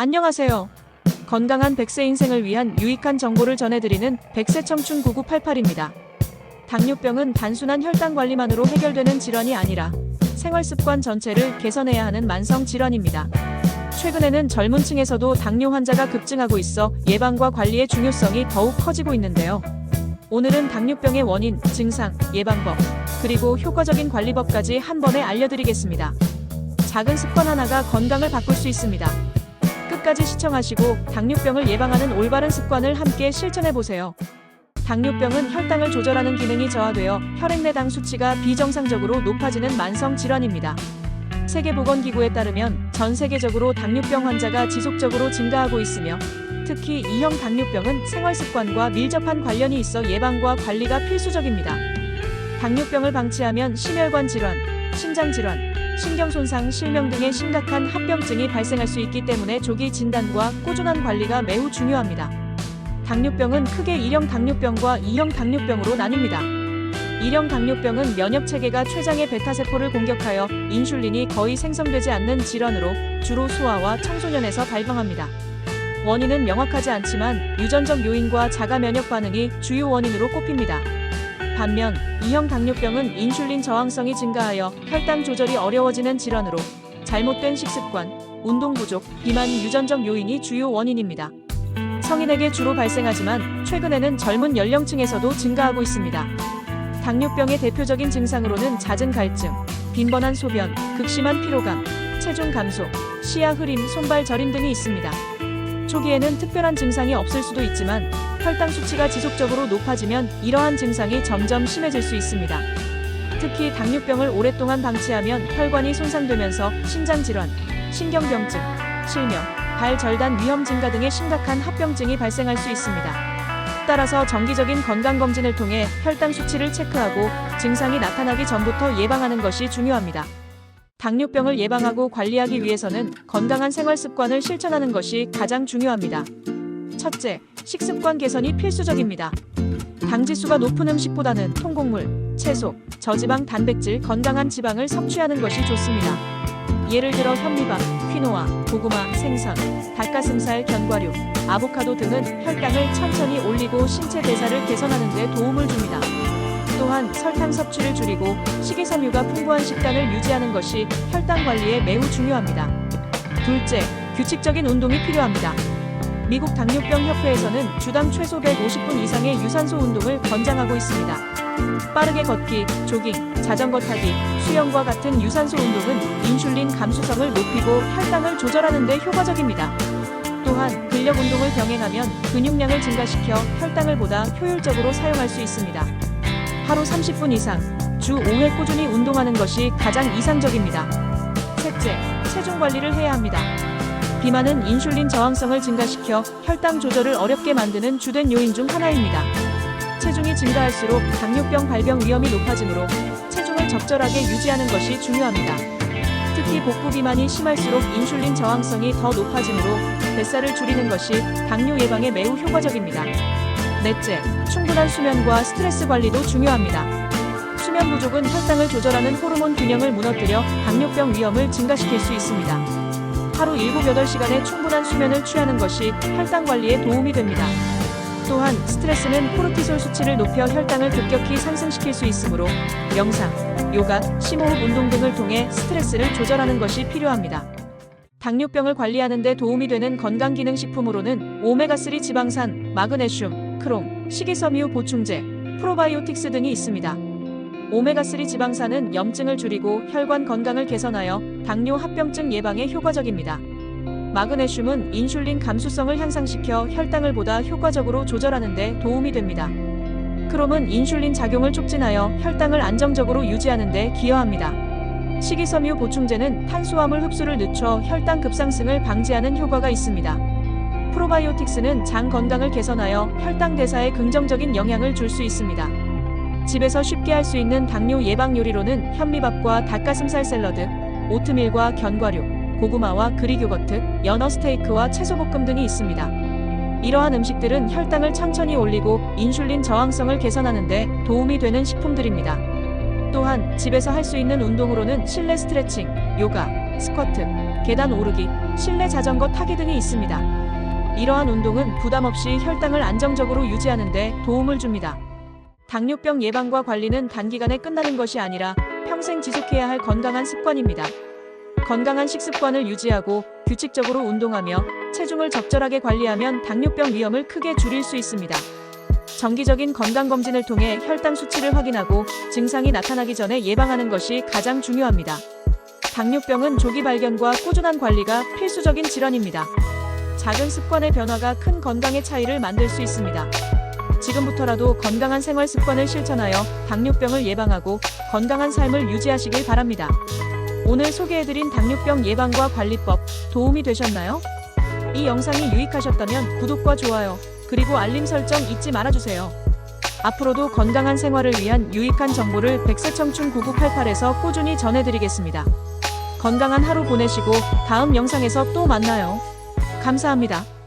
안녕하세요. 건강한 100세 인생을 위한 유익한 정보를 전해드리는 100세 청춘 9988입니다. 당뇨병은 단순한 혈당 관리만으로 해결되는 질환이 아니라 생활습관 전체를 개선해야 하는 만성 질환입니다. 최근에는 젊은 층에서도 당뇨 환자가 급증하고 있어 예방과 관리의 중요성이 더욱 커지고 있는데요. 오늘은 당뇨병의 원인, 증상, 예방법, 그리고 효과적인 관리법까지 한 번에 알려드리겠습니다. 작은 습관 하나가 건강을 바꿀 수 있습니다. 끝까지 시청하시고 당뇨병을 예방하는 올바른 습관을 함께 실천해보세요. 당뇨병은 혈당을 조절하는 기능이 저하되어 혈액 내 당 수치가 비정상적으로 높아지는 만성 질환입니다. 세계보건기구에 따르면 전 세계적으로 당뇨병 환자가 지속적으로 증가하고 있으며 특히 2형 당뇨병은 생활습관과 밀접한 관련이 있어 예방과 관리가 필수적입니다. 당뇨병을 방치하면 심혈관 질환, 심장 질환, 신경손상, 실명 등의 심각한 합병증이 발생할 수 있기 때문에 조기 진단과 꾸준한 관리가 매우 중요합니다. 당뇨병은 크게 1형 당뇨병과 2형 당뇨병으로 나뉩니다. 1형 당뇨병은 면역체계가 췌장의 베타세포를 공격하여 인슐린이 거의 생성되지 않는 질환으로 주로 소아와 청소년에서 발병합니다. 원인은 명확하지 않지만 유전적 요인과 자가 면역 반응이 주요 원인으로 꼽힙니다. 반면 2형 당뇨병은 인슐린 저항성이 증가하여 혈당 조절이 어려워지는 질환으로 잘못된 식습관, 운동 부족, 비만 유전적 요인이 주요 원인입니다. 성인에게 주로 발생하지만 최근에는 젊은 연령층에서도 증가하고 있습니다. 당뇨병의 대표적인 증상으로는 잦은 갈증, 빈번한 소변, 극심한 피로감, 체중 감소, 시야 흐림, 손발 저림 등이 있습니다. 초기에는 특별한 증상이 없을 수도 있지만 혈당 수치가 지속적으로 높아지면 이러한 증상이 점점 심해질 수 있습니다. 특히 당뇨병을 오랫동안 방치하면 혈관이 손상되면서 심장질환, 신경병증, 실명, 발절단 위험 증가 등의 심각한 합병증이 발생할 수 있습니다. 따라서 정기적인 건강검진을 통해 혈당 수치를 체크하고 증상이 나타나기 전부터 예방하는 것이 중요합니다. 당뇨병을 예방하고 관리하기 위해서는 건강한 생활습관을 실천하는 것이 가장 중요합니다. 첫째, 식습관 개선이 필수적입니다. 당지수가 높은 음식보다는 통곡물, 채소, 저지방 단백질, 건강한 지방을 섭취하는 것이 좋습니다. 예를 들어 현미밥, 퀴노아, 고구마, 생선, 닭가슴살, 견과류, 아보카도 등은 혈당을 천천히 올리고 신체 대사를 개선하는 데 도움을 줍니다. 또한 설탕 섭취를 줄이고 식이섬유가 풍부한 식단을 유지하는 것이 혈당 관리에 매우 중요합니다. 둘째, 규칙적인 운동이 필요합니다. 미국 당뇨병 협회에서는 주당 최소 150분 이상의 유산소 운동을 권장하고 있습니다. 빠르게 걷기, 조깅, 자전거 타기, 수영과 같은 유산소 운동은 인슐린 감수성을 높이고 혈당을 조절하는 데 효과적입니다. 또한 근력 운동을 병행하면 근육량을 증가시켜 혈당을 보다 효율적으로 사용할 수 있습니다. 하루 30분 이상, 주 5회 꾸준히 운동하는 것이 가장 이상적입니다. 셋째, 체중 관리를 해야 합니다. 비만은 인슐린 저항성을 증가시켜 혈당 조절을 어렵게 만드는 주된 요인 중 하나입니다. 체중이 증가할수록 당뇨병 발병 위험이 높아지므로 체중을 적절하게 유지하는 것이 중요합니다. 특히 복부 비만이 심할수록 인슐린 저항성이 더 높아지므로 뱃살을 줄이는 것이 당뇨 예방에 매우 효과적입니다. 넷째, 충분한 수면과 스트레스 관리도 중요합니다. 수면 부족은 혈당을 조절하는 호르몬 균형을 무너뜨려 당뇨병 위험을 증가시킬 수 있습니다. 하루 7-8시간의 충분한 수면을 취하는 것이 혈당 관리에 도움이 됩니다. 또한 스트레스는 코르티솔 수치를 높여 혈당을 급격히 상승시킬 수 있으므로 명상, 요가, 심호흡 운동 등을 통해 스트레스를 조절하는 것이 필요합니다. 당뇨병을 관리하는 데 도움이 되는 건강기능식품으로는 오메가3 지방산, 마그네슘, 크롬, 식이섬유 보충제, 프로바이오틱스 등이 있습니다. 오메가3 지방산은 염증을 줄이고 혈관 건강을 개선하여 당뇨 합병증 예방에 효과적입니다. 마그네슘은 인슐린 감수성을 향상시켜 혈당을 보다 효과적으로 조절하는 데 도움이 됩니다. 크롬은 인슐린 작용을 촉진하여 혈당을 안정적으로 유지하는 데 기여합니다. 식이섬유 보충제는 탄수화물 흡수를 늦춰 혈당 급상승을 방지하는 효과가 있습니다. 프로바이오틱스는 장 건강을 개선하여 혈당 대사에 긍정적인 영향을 줄 수 있습니다. 집에서 쉽게 할 수 있는 당뇨 예방 요리로는 현미밥과 닭가슴살 샐러드, 오트밀과 견과류, 고구마와 그릭 요거트, 연어 스테이크와 채소볶음 등이 있습니다. 이러한 음식들은 혈당을 천천히 올리고 인슐린 저항성을 개선하는 데 도움이 되는 식품들입니다. 또한 집에서 할 수 있는 운동으로는 실내 스트레칭, 요가, 스쿼트, 계단 오르기, 실내 자전거 타기 등이 있습니다. 이러한 운동은 부담 없이 혈당을 안정적으로 유지하는 데 도움을 줍니다. 당뇨병 예방과 관리는 단기간에 끝나는 것이 아니라 평생 지속해야 할 건강한 습관입니다. 건강한 식습관을 유지하고 규칙적으로 운동하며 체중을 적절하게 관리하면 당뇨병 위험을 크게 줄일 수 있습니다. 정기적인 건강검진을 통해 혈당 수치를 확인하고 증상이 나타나기 전에 예방하는 것이 가장 중요합니다. 당뇨병은 조기 발견과 꾸준한 관리가 필수적인 질환입니다. 작은 습관의 변화가 큰 건강의 차이를 만들 수 있습니다. 지금부터라도 건강한 생활 습관을 실천하여 당뇨병을 예방하고 건강한 삶을 유지하시길 바랍니다. 오늘 소개해드린 당뇨병 예방과 관리법 도움이 되셨나요? 이 영상이 유익하셨다면 구독과 좋아요, 그리고 알림 설정 잊지 말아주세요. 앞으로도 건강한 생활을 위한 유익한 정보를 백세청춘 9988에서 꾸준히 전해드리겠습니다. 건강한 하루 보내시고 다음 영상에서 또 만나요. 감사합니다.